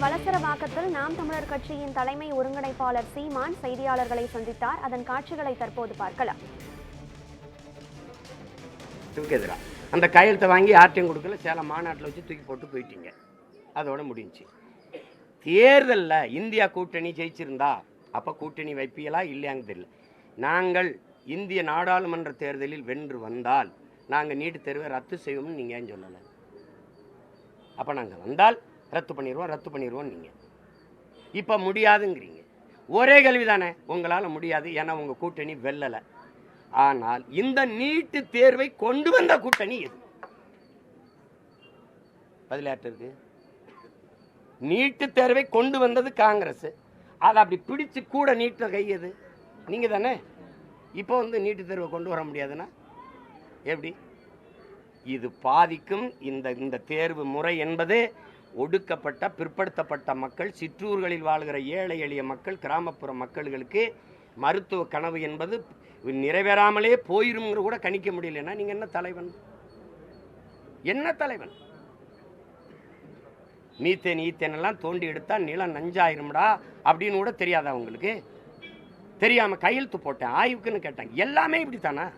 வலசரவாக்கத்தில் நாம் தமிழர் கட்சியின் தலைமை ஒருங்கிணைப்பாளர் சீமான் செய்தியாளர்களை சந்தித்தார். அதன் காட்சிகளை தற்போது பார்க்கலாம். அந்த கையெழுத்தை வாங்கி ஆர்டிஎம் கொடுக்கல, சேலம் மாநாட்டில் வச்சு தூக்கி போட்டு போயிட்டீங்க. அதோட முடிஞ்சு. தேர்தலில் இந்தியா கூட்டணி ஜெயிச்சிருந்தா அப்போ கூட்டணி வைப்பீங்களா இல்லையாங்க தெரியல. நாங்கள் இந்திய நாடாளுமன்ற தேர்தலில் வென்று வந்தால் நாங்கள் நீட்டு தேர்வை ரத்து செய்வோம்னு நீங்கள் ஏன் சொல்லலை? அப்போ நாங்கள் வந்தால் ரத்து பண்ணிடுவோம் நீங்கள் இப்போ முடியாதுங்கிறீங்க. ஒரே கேள்வி தானே, உங்களால் முடியாது, ஏன்னா உங்கள் கூட்டணி வெல்லலை. ஆனால் இந்த நீட்டு தேர்வை கொண்டு வந்த கூட்டணி எது? பதிலாட்டு இருக்கு. நீட்டு தேர்வை கொண்டு வந்தது காங்கிரஸ். அதை அப்படி பிடிச்சு கூட நீட்ட கையது நீங்க தானே. இப்போ நீட்டு தேர்வை கொண்டு வர முடியாதுன்னா எப்படி? இது பாதிக்கும். இந்த தேர்வு முறை என்பது ஒடுக்கப்பட்ட பிற்படுத்தப்பட்ட மக்கள், சிற்றூர்களில் வாழ்கிற ஏழை எளிய மக்கள், கிராமப்புற மக்களுக்கு மருத்துவ கனவு என்பது நிறைவேறாமலே போயிருங்கிற கூட கணிக்க முடியலன்னா நீங்க என்ன தலைவன்? என்ன தலைவன்? மீத்தேன் ஈத்தேன் எல்லாம் தோண்டி எடுத்தா நிலம் நஞ்சாயிரும்டா அப்படின்னு கூட தெரியாதா உங்களுக்கு? தெரியாம கையெழுத்து போட்டேன், ஆய்வுக்குன்னு கேட்டாங்க. எல்லாமே இப்படித்தானா?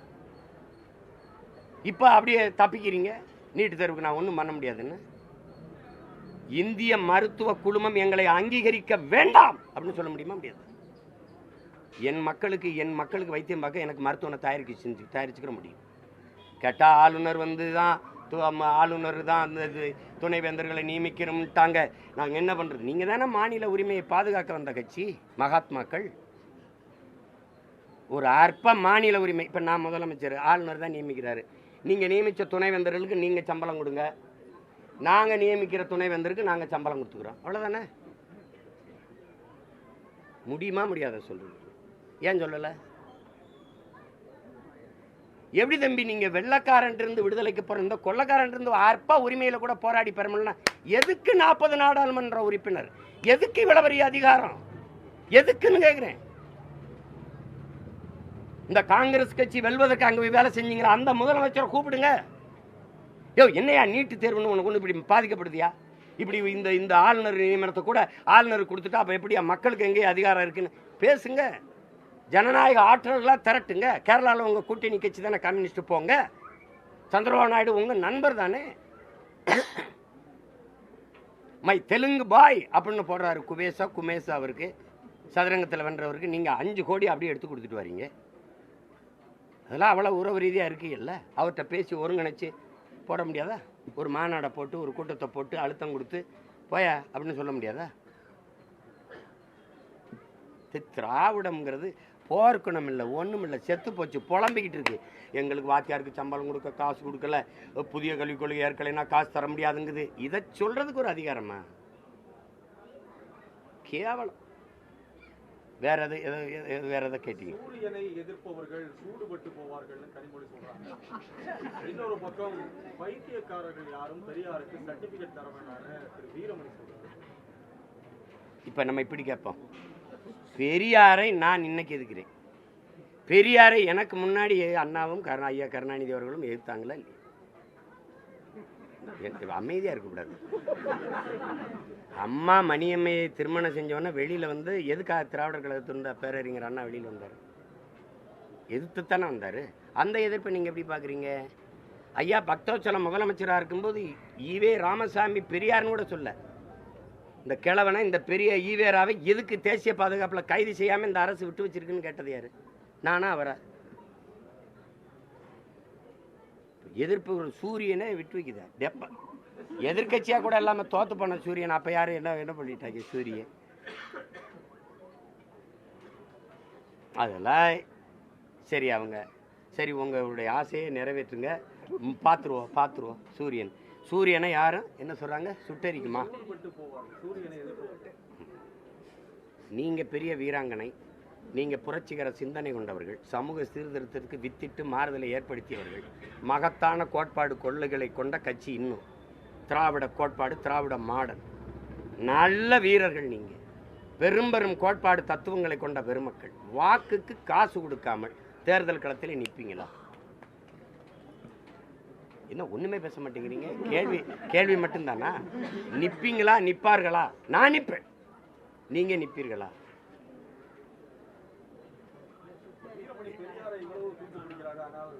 இப்ப அப்படியே தப்பிக்கிறீங்க. நீட்டு தேர்வுக்கு நான் ஒன்றும் பண்ண முடியாதுன்னு. இந்திய மருத்துவ குழுமம் எங்களை அங்கீகரிக்க வேண்டாம் அப்படின்னு சொல்ல முடியுமா? முடியாது. என் மக்களுக்கு வைத்தியம் பார்க்க எனக்கு மருத்துவனை தயாரிச்சுக்கிற முடியும். கேட்டால் ஆளுநர் ஆளுநர் தான் அந்த துணைவேந்தர்களை நியமிக்கிறோம்ட்டாங்க. நாங்கள் என்ன பண்ணுறது? நீங்கள் தானே மாநில உரிமையை பாதுகாக்க வந்த கட்சி மகாத்மாக்கள். ஒரு அற்ப மாநில உரிமை. இப்போ நான் முதலமைச்சர், ஆளுநர் தான் நியமிக்கிறாரு. நீங்கள் நியமித்த துணைவேந்தர்களுக்கு நீங்கள் சம்பளம் கொடுங்க, நாங்கள் நியமிக்கிற துணைவேந்தருக்கு நாங்கள் சம்பளம் கொடுத்துக்கிறோம். அவ்வளோதானே. முடியுமா? முடியாத சொல்றது. ஏன் சொல்லலை? எப்படி தம்பி நீங்க வெள்ளக்காரன் இருந்து விடுதலைக்கு போற இந்த கொள்ளக்காரன் இருந்து அற்ப உரிமையில கூட போராடி பெறமுடியல? எதுக்கு 40 நாடாளுமன்ற உறுப்பினர்? எதுக்கு இவ்வளவு பெரிய அதிகாரம்? எதுக்குன்னு கேட்கிறேன். இந்த காங்கிரஸ் கட்சி வெல்வதற்கு அங்க போய் வேலை செஞ்சீங்களா? அந்த முதலமைச்சரை கூப்பிடுங்க. என்னையா நீட்டு தேர்வுன்னு உனக்கு இப்படி பாதிக்கப்படுதியா? இப்படி இந்த ஆளுநர் நியமனத்தை கூட ஆளுநர் கொடுத்துட்டா அப்ப எப்படியா மக்களுக்கு எங்கே அதிகாரம் இருக்குன்னு பேசுங்க. ஜனநாயக ஆற்றல்களாக திரட்டுங்க. கேரளாவில் உங்கள் கூட்டணி கட்சி தானே கம்யூனிஸ்ட். போங்க. சந்திரபாபு நாயுடு உங்கள் நண்பர் தானே. மை தெலுங்கு பாய் அப்படின்னு போடுறாரு குமேசா அவருக்கு, சதுரங்கத்தில் வென்றவருக்கு. நீங்கள் 5 கோடி அப்படியே எடுத்து கொடுத்துட்டு வரீங்க. அதெல்லாம் அவ்வளோ உறவு ரீதியாக இருக்குல்ல. அவர்கிட்ட பேசி ஒருங்கிணைச்சு போட முடியாதா? ஒரு மாநாடை போட்டு ஒரு கூட்டத்தை போட்டு அழுத்தம் கொடுத்து போயா அப்படின்னு சொல்ல முடியாதா? திராவிடம்ங்கிறது போர்க்குணம் இல்லை, ஒன்றும் இல்லை, செத்து போச்சு, புலம்பிக்கிட்டு இருக்கு. எங்களுக்கு வாத்தியாருக்கு சம்பளம் கொடுக்க காசு கொடுக்கல, புதிய கல்விக் கொள்கை ஏற்கலைன்னா காசு தர முடியாதுங்குது. இதை சொல்றதுக்கு ஒரு அதிகாரமா? கேவலம். வேற எதை கேட்டீங்க? சூரியனை எதிர்ப்பவர்கள் சூடுபட்டு போவார்கள் கனிமொழி சொல்றாங்க. இன்னொரு பக்கம் பைத்தியக்காரர்கள் யாரும் பெரியாருக்கு சர்டிபிகேட் தர வேண்டாம் திரு வீரமணி சொல்றாங்க. இப்ப நம்ம இப்படி கேட்போம், பெரியாரை நான் இன்னைக்கு எதுக்கிறேன். பெரியாரை எனக்கு முன்னாடி அண்ணாவும் ஐயா கருணாநிதி அவர்களும் எதிர்த்தாங்களா இல்லையா? அமைதியா இருக்கக்கூடாது. அம்மா மணியம்மையை திருமணம் செஞ்சவொன்னே வெளியில எதுக்காக திராவிடர் கழகத்திருந்த பேரறிஞர் அண்ணா வெளியில் வந்தார்? எதிர்த்துத்தானே வந்தார். அந்த எதிர்ப்பை நீங்க எப்படி பாக்குறீங்க? ஐயா பக்தவச்சலம் முதலமைச்சராக இருக்கும்போது ஈவே ராமசாமி பெரியார்னு கூட சொல்ல, இந்த கிழவனை இந்த பெரிய ஈவேராவை எதுக்கு தேசிய பாதுகாப்பில் கைது செய்யாமல் இந்த அரசு விட்டு வச்சிருக்குன்னு கேட்டது யாரு? நானா அவரா? எதிர்ப்பு சூரியனை விட்டு வைக்குதா? டெப்ப எதிர்கட்சியா கூட இல்லாம தோத்து பண்ண சூரியன் அப்ப யாரு என்ன பண்ணிட்டாங்க? சூரியன் அதெல்லாம் சரி. சரி உங்களுடைய ஆசையை நிறைவேற்றுங்க, பார்த்துருவோம். சூரியனை யாரும் என்ன சொல்றாங்க? சுட்டரிக்குமா? நீங்க பெரிய வீராங்கனை, நீங்க புரட்சிகர சிந்தனை கொண்டவர்கள், சமூக சீர்திருத்தத்துக்கு வித்திட்டு மாறுதலை ஏற்படுத்தியவர்கள், மகத்தான கோட்பாடு கொள்கைகளை கொண்ட கட்சி. இன்னும் திராவிட கோட்பாடு, திராவிட மாடல், நல்ல வீரர்கள். நீங்க பெரும் கோட்பாடு தத்துவங்களை கொண்ட பெருமக்கள். வாக்குக்கு காசு கொடுக்காமல் தேர்தல் களத்தில் நிற்பீங்களா? என்ன ஒண்ணுமே பேச மாட்டேங்கிறீங்க? கேள்வி மட்டும்தானா? நிப்பீங்களா நிப்பார்களா? நான் நிப்பேன், நீங்க நிப்பீர்களா? வீரமணி பெரியாரை இவ்வளவு தூக்கி பிடிக்கிறாங்க, ஆனால்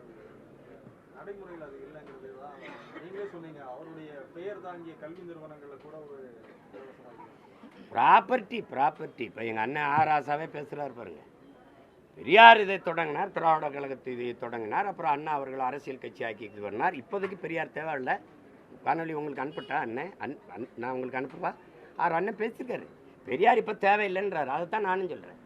நடைமுறையில் அது இல்லைங்கிறது தான் நீங்களே சொன்னீங்க. அவருடைய பெயர் தாங்கிய கல்வி நிறுவனங்கள்ல கூட ஒரு ப்ராப்பர்ட்டி இப்போ எங்கள் அண்ணன் ஆராசாவே பேசுகிறார் பாருங்க. பெரியார் இதை தொடங்கினார், திராவிட கழகத்தை இதை தொடங்கினார், அப்புறம் அண்ணா அவர்கள் அரசியல் கட்சி ஆக்கிட்டு வந்தார். இப்போதைக்கு பெரியார் தேவையில்லை. காணொலி உங்களுக்கு அனுப்பிட்டா அண்ணன் நான் உங்களுக்கு அனுப்புவா? அண்ணன் பேசியிருக்காரு, பெரியார் இப்போ தேவையில்லைன்றார். அதைத்தான் நானும் சொல்கிறேன்.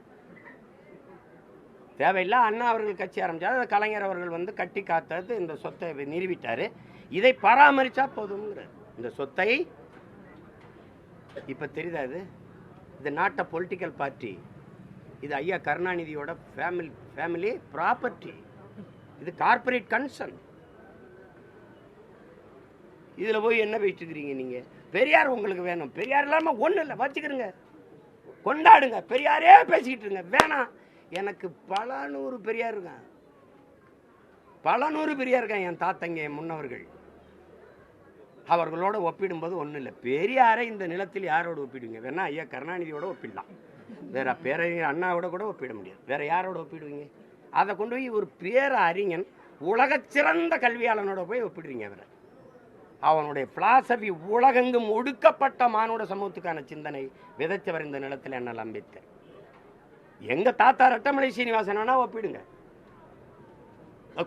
தேவையில்லை. அண்ணா அவர்கள் கட்சி ஆரம்பித்தார், அதை கலைஞர் அவர்கள் வந்து கட்டி காத்தது, இந்த சொத்தை நிறுவிட்டார். இதை பராமரித்தா போதுங்கிறார். இந்த சொத்தை இப்போ தெரியுதா? இது நாட் அ பொலிட்டிக்கல் பார்ட்டி, இது ஐயா கருணாநிதியோட ஃபேமிலி ப்ராப்பர்ட்டி, இது கார்பரேட் கன்சர்ன். இதில் போய் என்ன பேசிட்டுக்கிறீங்க நீங்கள்? பெரியார் உங்களுக்கு வேணும், பெரியார் இல்லாமல் ஒன்றும் இல்லை, வச்சுக்கிறீங்க, கொண்டாடுங்க, பெரியாரே பேசிக்கிட்டு இருங்க. வேணாம், எனக்கு பல நூறு பெரியார் இருக்கான், என் தாத்தங்க, என் முன்னவர்கள். அவர்களோட ஒப்பிடும்போது ஒன்றும் இல்லை. பெரியாரை இந்த நிலத்தில் யாரோடு ஒப்பிடுவீங்க? வேணா ஐயா கருணாநிதியோட ஒப்பிடலாம், வேற பேரறிஞர் அண்ணாவோட கூட ஒப்பிட முடியாது. வேற யாரோட ஒப்பிடுவீங்க? அதை கொண்டு போய் ஒரு அறிஞன், உலக சிறந்த கல்வியாளனோட போய் ஒப்பிடுறீங்க. அவனுடைய பிலாசபி உலகெங்கும் ஒடுக்கப்பட்ட மானுட சமூகத்துக்கான சிந்தனை விதைச்சவர் இந்த நிலத்தில் அண்ணல் அம்பேத்கர். எங்க தாத்தா ரெட்டமலை சீனிவாசன் வேணா ஒப்பிடுங்க,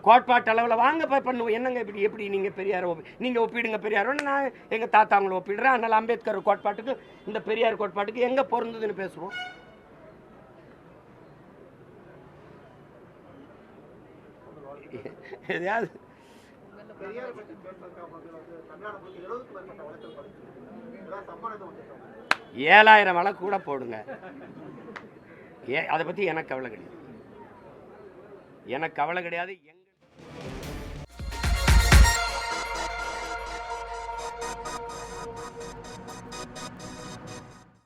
கோட்பாட்டு அளவில் வாங்க பண்ணுவோம். என்னங்க எப்படி நீங்கள் பெரியாரை நீங்கள் ஒப்பிடுங்க பெரியாரோன்னு, நான் எங்கள் தாத்தா அவங்கள ஒப்பிடுறேன். அதனால் அம்பேத்கர் கோட்பாட்டுக்கு இந்த பெரியார் கோட்பாட்டுக்கு எங்கே பொருந்ததுன்னு பேசுவோம். எதையாவது 7000 வழக்கு கூட போடுங்க, அதை பற்றி எனக்கு கவலை கிடையாது.